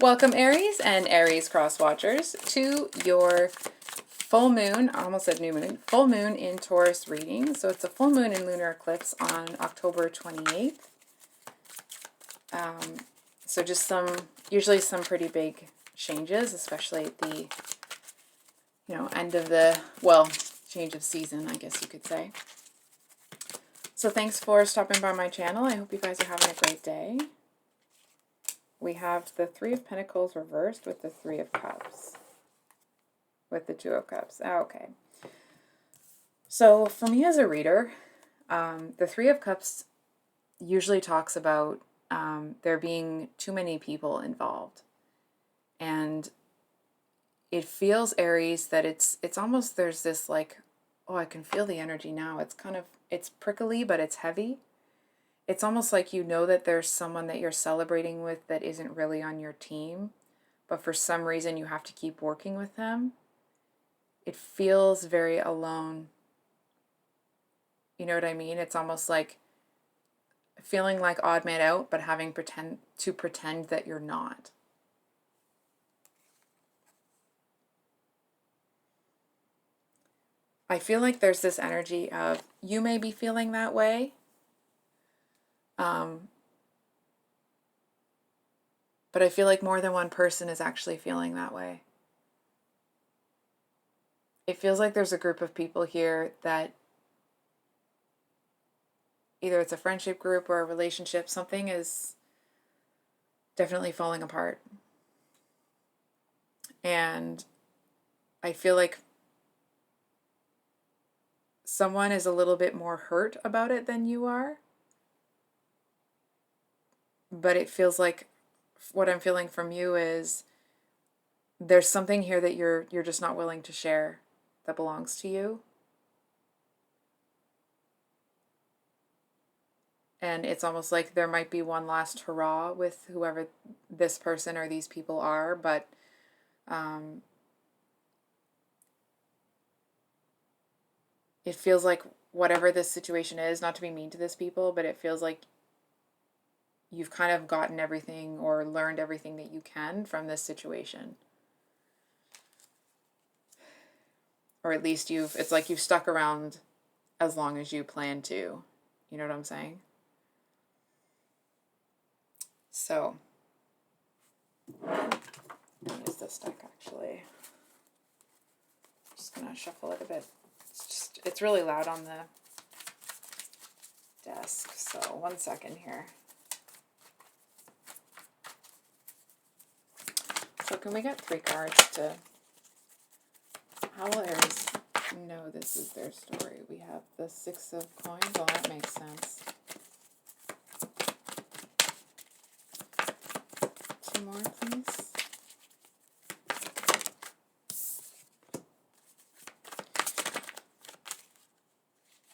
Welcome Aries and Aries cross watchers to your full moon, I almost said new moon, full moon in Taurus reading. So it's a full moon in Lunar Eclipse on October 28th. So just usually some pretty big changes, especially at the, end of the, change of season, I guess you could say. So thanks for stopping by my channel. I hope you guys are having a great day. We have the Three of Pentacles reversed with the Three of Cups. With the Two of Cups. Okay. So for me as a reader, the Three of Cups usually talks about there being too many people involved. And it feels, Aries, that it's almost, there's this like, oh, I can feel the energy now. It's prickly, but it's heavy. It's almost like you know that there's someone that you're celebrating with that isn't really on your team, but for some reason you have to keep working with them. It feels very alone. You know what I mean? It's almost like feeling like odd man out, but having to pretend that you're not. I feel like there's this energy of you may be feeling that way. But I feel like more than one person is actually feeling that way. It feels like there's a group of people here that either it's a friendship group or a relationship, something is definitely falling apart. And I feel like someone is a little bit more hurt about it than you are. But it feels like what I'm feeling from you is there's something here that you're just not willing to share that belongs to you. And it's almost like there might be one last hurrah with whoever this person or these people are, but it feels like whatever this situation is, not to be mean to this people, but it feels like you've kind of gotten everything or learned everything that you can from this situation. Or at least it's like you've stuck around as long as you plan to. You know what I'm saying? So, I'll use this deck actually. I'm just gonna shuffle it a bit. It's really loud on the desk, so 1 second here. So can we get 3 cards to, how will Aries know this is their story? We have the 6 of coins. Well, that makes sense. 2 more, please.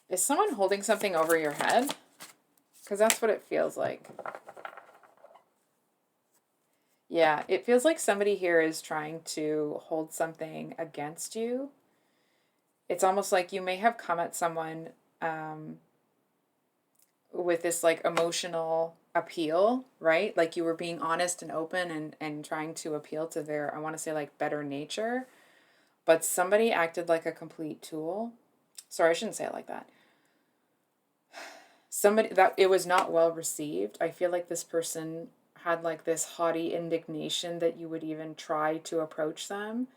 Is someone holding something over your head? Because that's what it feels like. Yeah, it feels like somebody here is trying to hold something against you. It's almost like you may have come at someone with this like emotional appeal, right? Like you were being honest and open and trying to appeal to their, I want to say like better nature, but somebody acted like a complete tool. Sorry, I shouldn't say it like that. It was not well received. I feel like this person had like this haughty indignation that you would even try to approach them.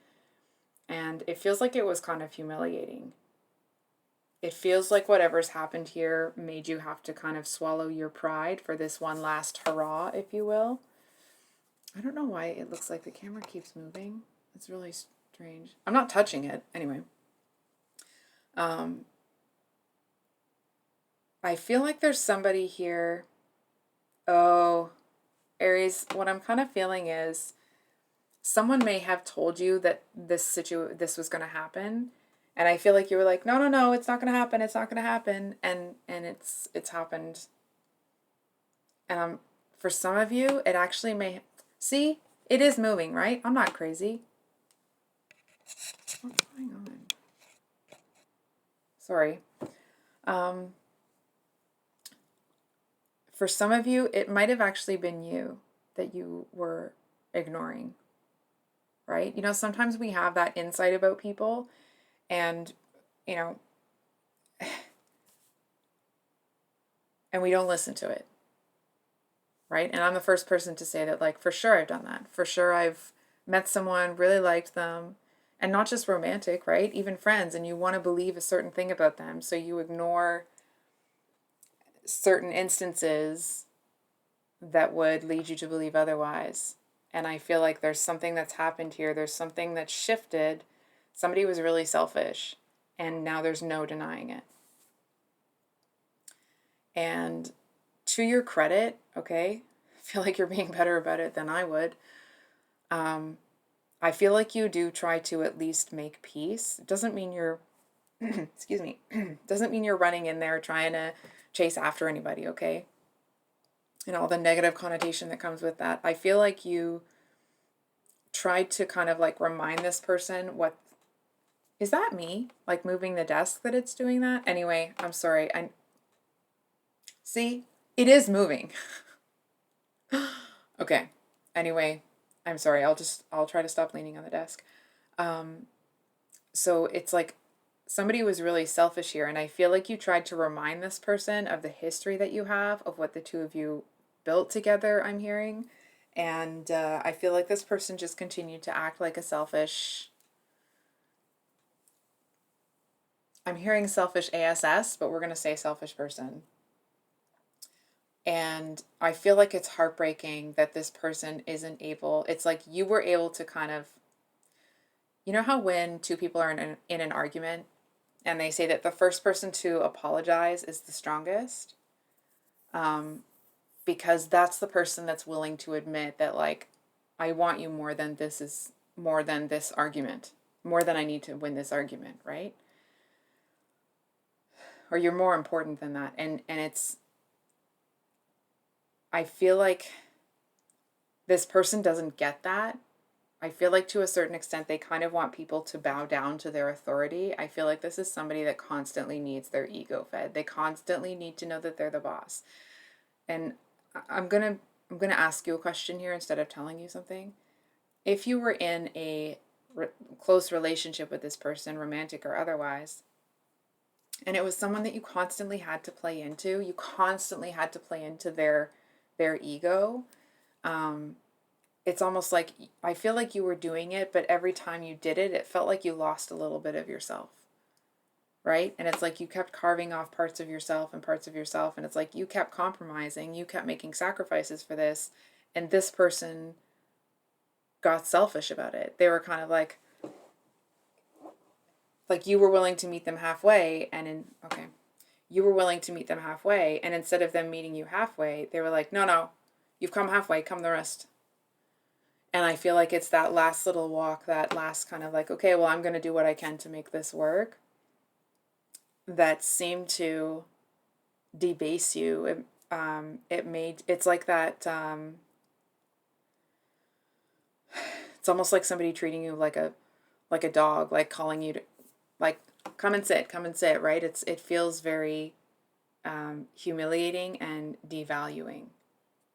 And it feels like it was kind of humiliating. It feels like whatever's happened here made you have to kind of swallow your pride for this one last hurrah, if you will. I don't know why it looks like the camera keeps moving. It's really strange. I'm not touching it. Anyway. I feel like there's somebody here. Oh, Aries, what I'm kind of feeling is someone may have told you that this was going to happen, and I feel like you were like, no, it's not going to happen, it's not going to happen, and it's happened. And for some of you, it actually may see, it is moving, right? I'm not crazy. What's going on? Sorry. For some of you, it might have actually been you that you were ignoring, right? You know, sometimes we have that insight about people and, you know, and we don't listen to it, right? And I'm the first person to say that, like, for sure I've done that. For sure I've met someone, really liked them, and not just romantic, right? Even friends, and you want to believe a certain thing about them, so you ignore certain instances that would lead you to believe otherwise. And I feel like there's something that's happened here. There's something that's shifted. Somebody was really selfish, and now there's no denying it. And to your credit, okay, I feel like you're being better about it than I would. I feel like you do try to at least make peace. It doesn't mean you're, excuse me, doesn't mean you're running in there trying to chase after anybody, okay? And all the negative connotation that comes with that. I feel like you tried to kind of like remind this person what, is that me? Like moving the desk that it's doing that? Anyway, I'm sorry. See, it is moving. Okay. Anyway, I'm sorry. I'll try to stop leaning on the desk. So it's like somebody was really selfish here, and I feel like you tried to remind this person of the history that you have, of what the two of you built together, I'm hearing. And I feel like this person just continued to act like a selfish, I'm hearing selfish ASS, but we're going to say selfish person. And I feel like it's heartbreaking that this person isn't able, it's like you were able to kind of, you know how when two people are in an argument and they say that the first person to apologize is the strongest? Because that's the person that's willing to admit that, like, I want you more than this argument, more than I need to win this argument, right? Or you're more important than that. And it's, I feel like this person doesn't get that. I feel like to a certain extent, they kind of want people to bow down to their authority. I feel like this is somebody that constantly needs their ego fed. They constantly need to know that they're the boss. And I'm gonna ask you a question here instead of telling you something. If you were in a close relationship with this person, romantic or otherwise, and it was someone that you constantly had to play into, their ego. It's almost like, I feel like you were doing it, but every time you did it, it felt like you lost a little bit of yourself, right? And it's like you kept carving off parts of yourself, and it's like you kept compromising, you kept making sacrifices for this, and this person got selfish about it. They were kind of like you were willing to meet them halfway, you were willing to meet them halfway, and instead of them meeting you halfway, they were like, no, you've come halfway, come the rest. And I feel like it's that last little walk, that last kind of like, okay, well, I'm going to do what I can to make this work, that seemed to debase you. It's like that, it's almost like somebody treating you like a dog, like calling you to, like, come and sit, right? It feels very humiliating and devaluing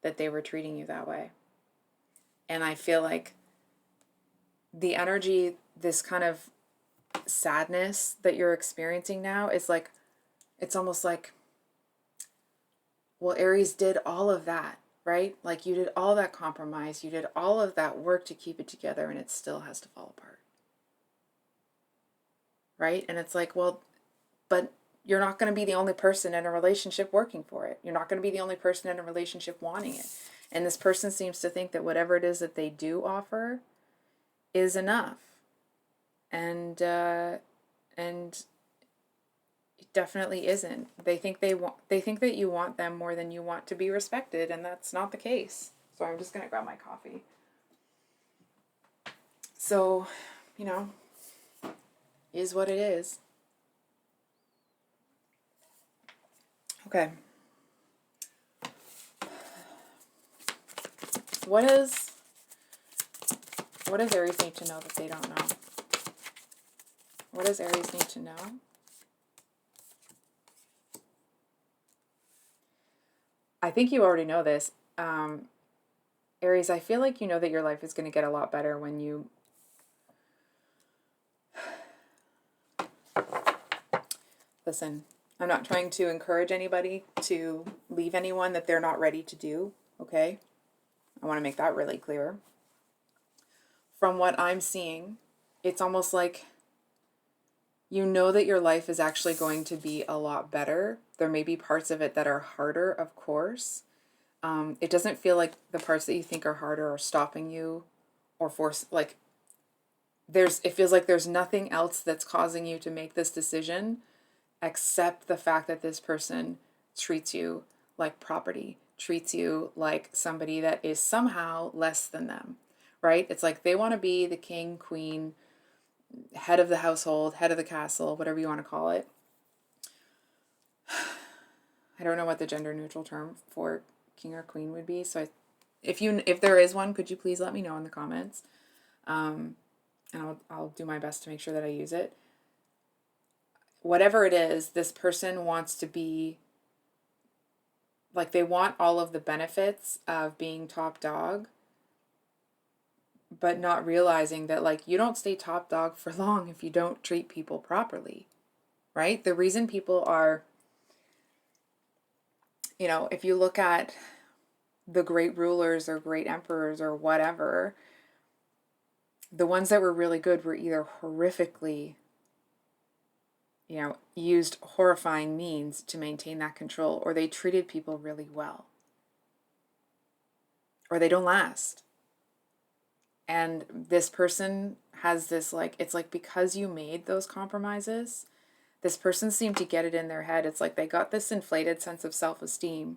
that they were treating you that way. And I feel like the energy, this kind of sadness that you're experiencing now is like, it's almost like, well, Aries did all of that, right? Like you did all that compromise, you did all of that work to keep it together, and it still has to fall apart. Right? And it's like, well, but you're not going to be the only person in a relationship working for it. You're not going to be the only person in a relationship wanting it. And this person seems to think that whatever it is that they do offer is enough. And it definitely isn't. They think that you want them more than you want to be respected, and that's not the case. So I'm just going to grab my coffee. So, is what it is. Okay. What does Aries need to know that they don't know? What does Aries need to know? I think you already know this. Aries, I feel like you know that your life is going to get a lot better when you... Listen, I'm not trying to encourage anybody to leave anyone that they're not ready to do, okay? I want to make that really clear. From what I'm seeing, it's almost like you know that your life is actually going to be a lot better. There may be parts of it that are harder, of course. It doesn't feel like the parts that you think are harder are stopping you or force, like, it feels like there's nothing else that's causing you to make this decision except the fact that this person treats you like property, treats you like somebody that is somehow less than them, right? It's like they want to be the king, queen, head of the household, head of the castle, whatever you want to call it. I don't know what the gender neutral term for king or queen would be. So if there is one, could you please let me know in the comments? And I'll do my best to make sure that I use it. Whatever it is, this person wants to be, like, they want all of the benefits of being top dog, but not realizing that, like, you don't stay top dog for long if you don't treat people properly, right? The reason people are, you know, if you look at the great rulers or great emperors or whatever, the ones that were really good were either horrifically, you know, used horrifying means to maintain that control, or they treated people really well, or they don't last. And this person has this, like, it's like because you made those compromises, this person seemed to get it in their head. It's like they got this inflated sense of self-esteem.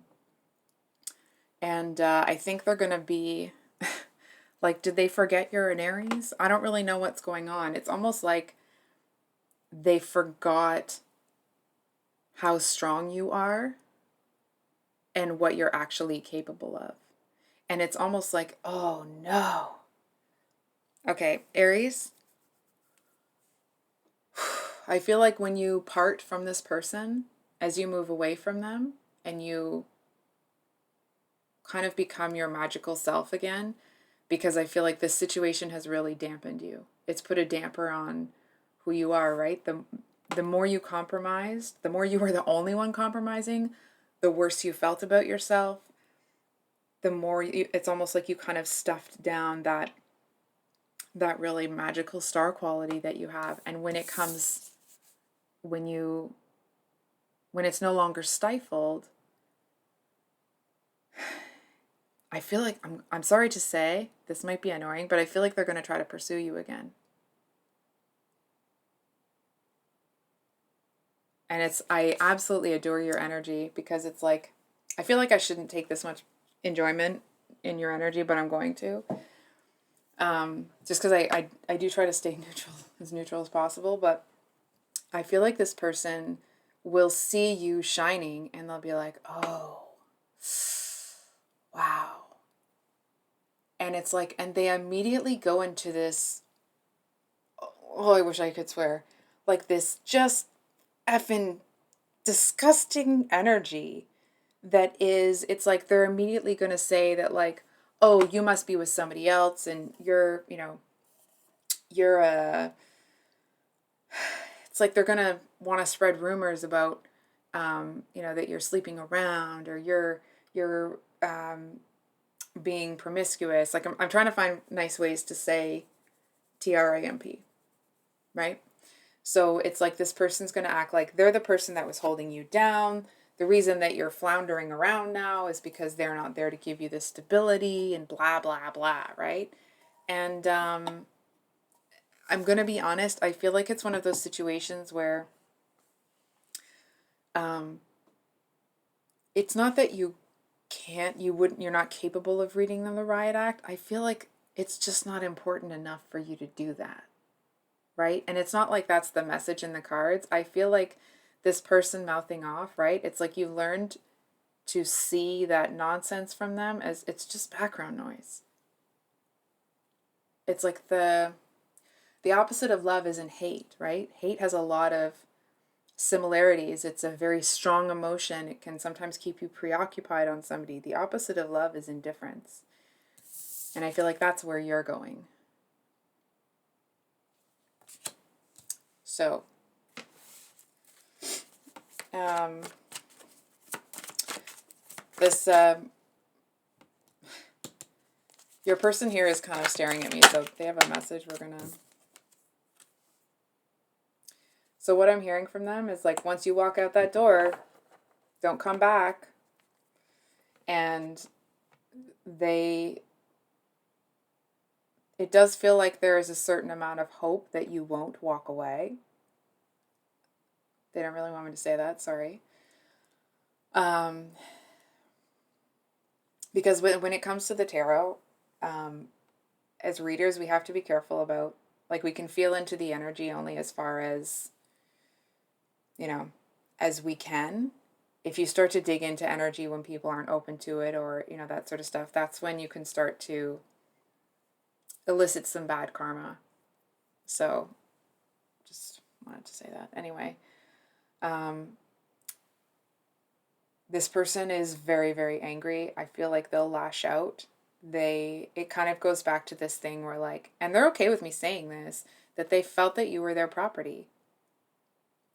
And I think they're going to be, like, did they forget you're an Aries? I don't really know what's going on. It's almost like they forgot how strong you are and what you're actually capable of. And it's almost like, oh no. Okay, Aries, I feel like when you part from this person, as you move away from them and you kind of become your magical self again, because I feel like this situation has really dampened you. It's put a damper on who you are, right? The more you compromised, the more you were the only one compromising, the worse you felt about yourself, the more it's almost like you kind of stuffed down that really magical star quality that you have. And when it comes, when it's no longer stifled, I feel like, I'm sorry to say, this might be annoying, but I feel like they're going to try to pursue you again. And I absolutely adore your energy, because it's like, I feel like I shouldn't take this much enjoyment in your energy, but I'm going to. Just because I do try to stay neutral as possible, but I feel like this person will see you shining and they'll be like, oh, wow. And it's like, and they immediately go into this, oh, I wish I could swear, like this just effing disgusting energy that is, it's like they're immediately going to say that, like, oh, you must be with somebody else and you're, you know, you're a, it's like they're going to want to spread rumors about, you know, that you're sleeping around or you're being promiscuous. Like, I'm trying to find nice ways to say TRIMP, right? So it's like this person's going to act like they're the person that was holding you down. The reason that you're floundering around now is because they're not there to give you the stability and blah, blah, blah, right? And I'm going to be honest, I feel like it's one of those situations where it's not that you can't, you're not capable of reading them the riot act. I feel like it's just not important enough for you to do that, right? And it's not like that's the message in the cards. I feel like this person mouthing off, right? It's like you learned to see that nonsense from them as it's just background noise. It's like the opposite of love isn't hate, right? Hate has a lot of similarities. It's a very strong emotion. It can sometimes keep you preoccupied on somebody. The opposite of love is indifference. And I feel like that's where you're going. So, this, your person here is kind of staring at me, so they have a message so what I'm hearing from them is like, once you walk out that door, don't come back. And it does feel like there is a certain amount of hope that you won't walk away. They don't really want me to say that, sorry. Because when it comes to the tarot, as readers, we have to be careful about, like, we can feel into the energy only as far as, as we can. If you start to dig into energy when people aren't open to it, or, that sort of stuff, that's when you can start to elicit some bad karma. So, just wanted to say that. Anyway, this person is very, very angry. I feel like they'll lash out. It kind of goes back to this thing where, like, and they're okay with me saying this, that they felt that you were their property.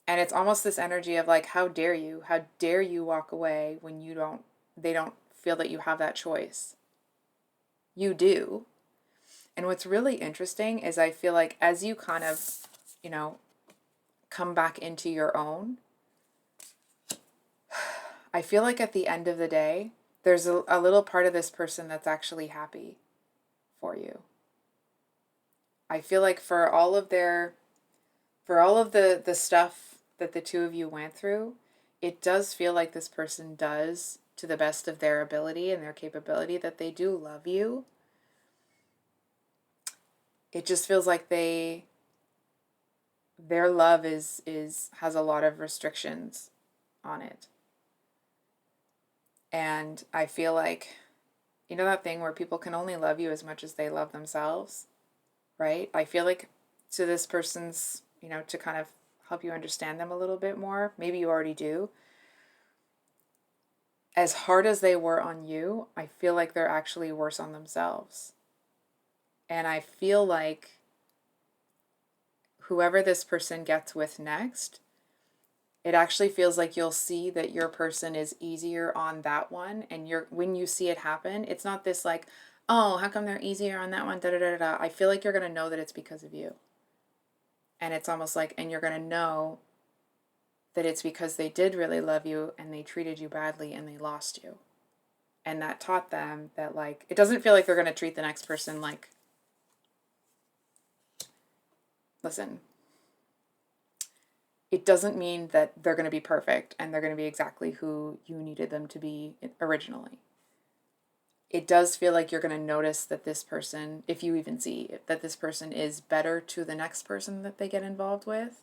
And it's almost this energy of like, how dare you? How dare you walk away when they don't feel that you have that choice. You do. And what's really interesting is I feel like as you kind of, come back into your own, I feel like at the end of the day, there's a little part of this person that's actually happy for you. I feel like for all of the stuff that the two of you went through, it does feel like this person does, to the best of their ability and their capability, that they do love you. It just feels like their love has a lot of restrictions on it. And I feel like, that thing where people can only love you as much as they love themselves, right? I feel like to this person's, to kind of help you understand them a little bit more, maybe you already do, as hard as they were on you, I feel like they're actually worse on themselves. And I feel like whoever this person gets with next, it actually feels like you'll see that your person is easier on that one. And when you see it happen, it's not this like, oh, how come they're easier on that one? Da da da da. I feel like you're going to know that it's because of you. And it's almost like, and you're going to know that it's because they did really love you and they treated you badly and they lost you. And that taught them that, like, it doesn't feel like they're going to treat the next person like, listen, it doesn't mean that they're going to be perfect and they're going to be exactly who you needed them to be originally. It does feel like you're going to notice that this person, if you even see that this person is better to the next person that they get involved with.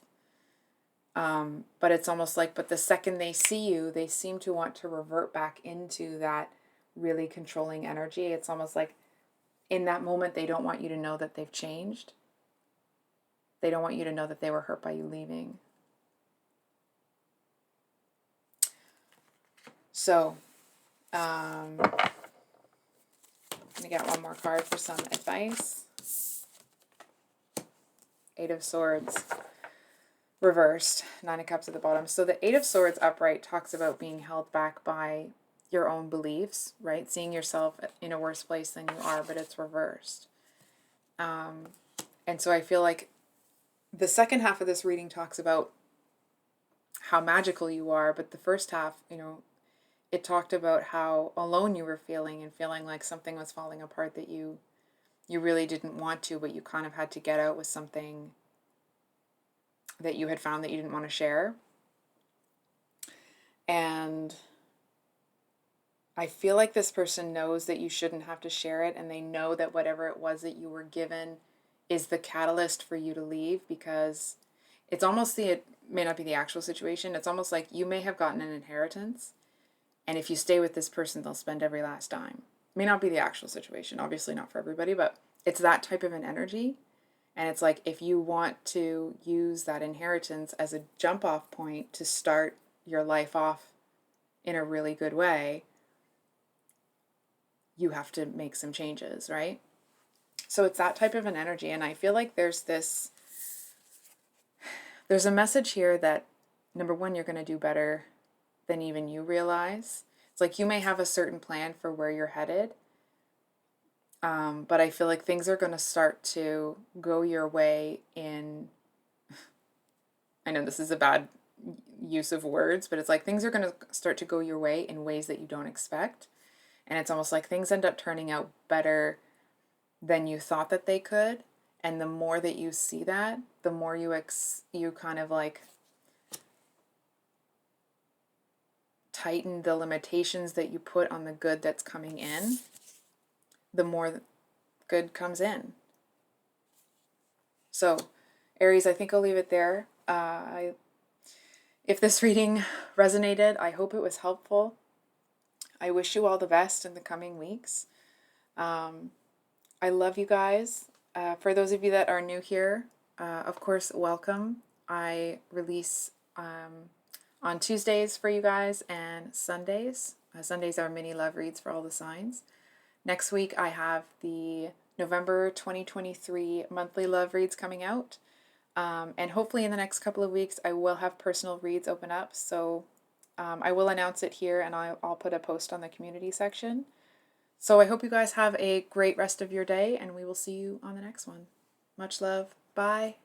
But it's almost like, but the second they see you, they seem to want to revert back into that really controlling energy. It's almost like in that moment, they don't want you to know that they've changed. They don't want you to know that they were hurt by you leaving. So, let me get one more card for some advice. Eight of Swords reversed, Nine of Cups at the bottom. So the Eight of Swords upright talks about being held back by your own beliefs, right? Seeing yourself in a worse place than you are, but it's reversed. And so I feel like the second half of this reading talks about how magical you are, but the first half, it talked about how alone you were feeling and feeling like something was falling apart that you really didn't want to, but you kind of had to get out with something that you had found that you didn't want to share. And I feel like this person knows that you shouldn't have to share it, and they know that whatever it was that you were given is the catalyst for you to leave, because it's almost it may not be the actual situation. It's almost like you may have gotten an inheritance, and if you stay with this person, they'll spend every last dime. May not be the actual situation, obviously not for everybody, but it's that type of an energy. And it's like, if you want to use that inheritance as a jump off point to start your life off in a really good way, you have to make some changes, right? So it's that type of an energy. And I feel like there's a message here that, number one, you're going to do better than even you realize. It's like you may have a certain plan for where you're headed, but I feel like things are going to start to go your way in, I know this is a bad use of words, but it's like things are going to start to go your way in ways that you don't expect. And it's almost like things end up turning out better than you thought that they could. And the more that you see that, the more you kind of like tighten the limitations that you put on the good that's coming in, the more good comes in. So, Aries, I think I'll leave it there. If this reading resonated, I hope it was helpful. I wish you all the best in the coming weeks. I love you guys. For those of you that are new here, of course, welcome. I release on Tuesdays for you guys and Sundays. Sundays are mini love reads for all the signs. Next week, I have the November 2023 monthly love reads coming out. And hopefully in the next couple of weeks, I will have personal reads open up. So I will announce it here, and I'll put a post on the community section. So I hope you guys have a great rest of your day, and we will see you on the next one. Much love. Bye.